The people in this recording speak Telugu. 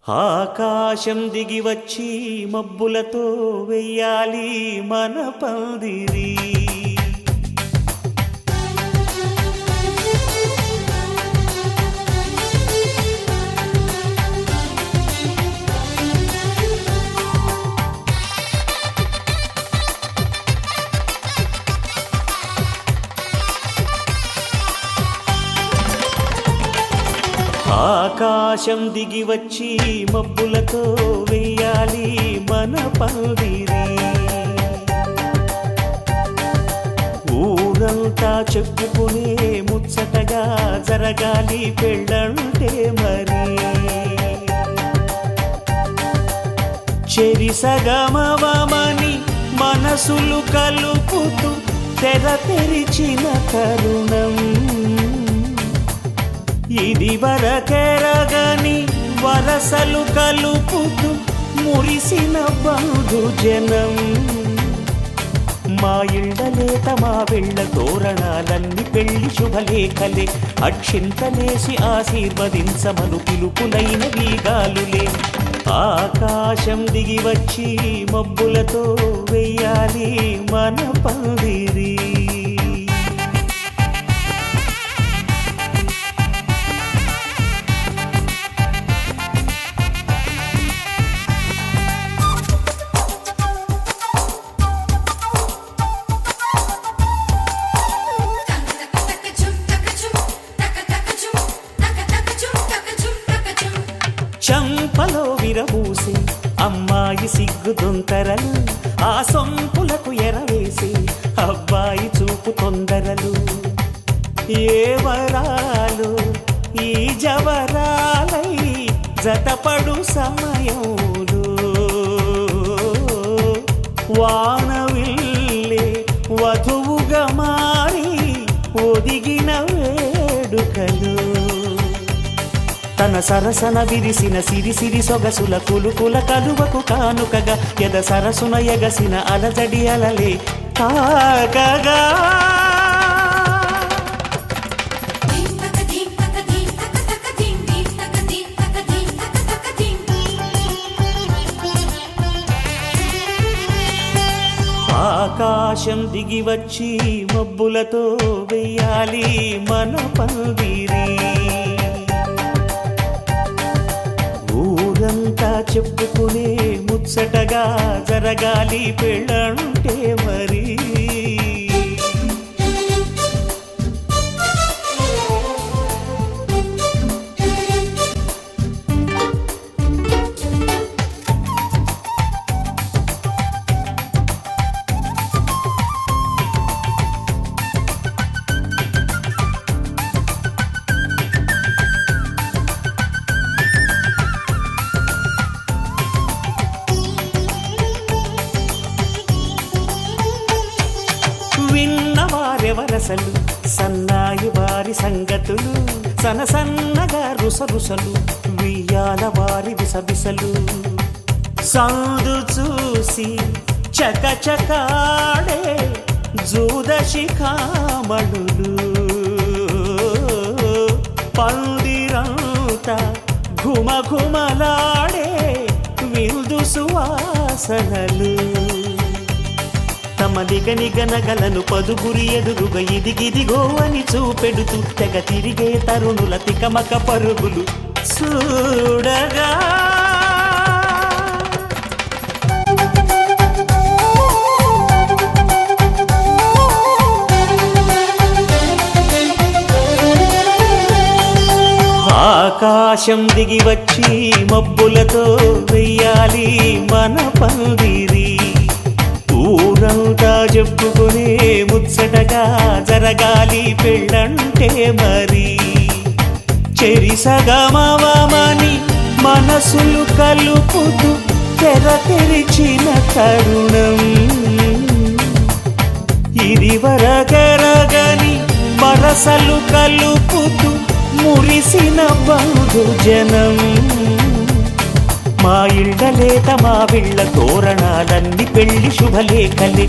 ఆకాశం దిగి వచ్చి మబ్బులతో వెయ్యాలి మన పందిరి. ఆకాశం దిగి వచ్చి మబ్బులతో వెయ్యాలి మన పందిరి. ఊరంతా చెప్పుకునే ముచ్చటగా జరగాలి పెళ్ళంటే మరి. చెరిసగమవమని మనసులు కలుపుతూ తెర తెరిచిన తరుణం ఇది వరకెరగని వరసలు కలుపుతూ మురిసిన బంధుజనం. మా ఇళ్ళలేత మా వెళ్ళ తోరణాలన్నీ పెళ్లి శుభలేఖలే. అక్షింతలేసి ఆశీర్వదించమను పిలుపులైన వీగాలులే. ఆకాశం దిగి వచ్చి మబ్బులతో వెయ్యాలి మన పందిరి. చంపలో విరబూసి అమ్మాయి సిగ్గుదొంతరలు, ఆ సొంపులకు ఎరవేసి అబ్బాయి చూపు తొందరలు. ఏ వరాలు ఈ జవరాలై జతపడు సమయంలో వానవిల్లే వధువుగా మారి ఒదిగిన వేడుకలు. తన సరసన విరిసిన సిరిసిరి సొగసుల కులుకుల కలువకు కానుకగా ఎద సరసున ఎగసిన అలజడి అలలే కాకగా. ఆకాశం దిగి వచ్చి మబ్బులతో వెయ్యాలి మన పందిరి. ఊరంతా చెప్పుకునే ముచ్చటగా జరగాలి పెళ్ళంటే మరి. విన్నవారెవరసలు సన్నాయి వారి సంగతులు, సనసన్నగా రుసరుసలు వియ్యాల వారి విసబిసలు. సందు చూసి చకచకాడే జూదశిఖామణులు, పందిరంతా ఘుమఘుమలాడే విందు సువాసనలు. తమ నిగనిగనగలను పదుగురి ఎదురుగా ఇదిగిదిగో అని చూపెడుతూ తెగ తిరిగే తరుణుల తికమక పరుగులు చూడగా. ఆకాశం దిగి వచ్చి మబ్బులతో వెయ్యాలి మన పందిరి. ఊరంతా చెప్పుకునే ముచ్చటగా జరగాలి పెళ్ళంటే మరి. చెరిసగమవమని మనసులు కలుపుతూ తెర తెరిచిన తరుణం ఇది వరకెరగని వరసలు కలుపుతూ మురిసిన బంధుజనం. మా ఇళ్ళలేత మా వెళ్ళ తోరణాలన్నీ పెళ్లి శుభలేఖలే.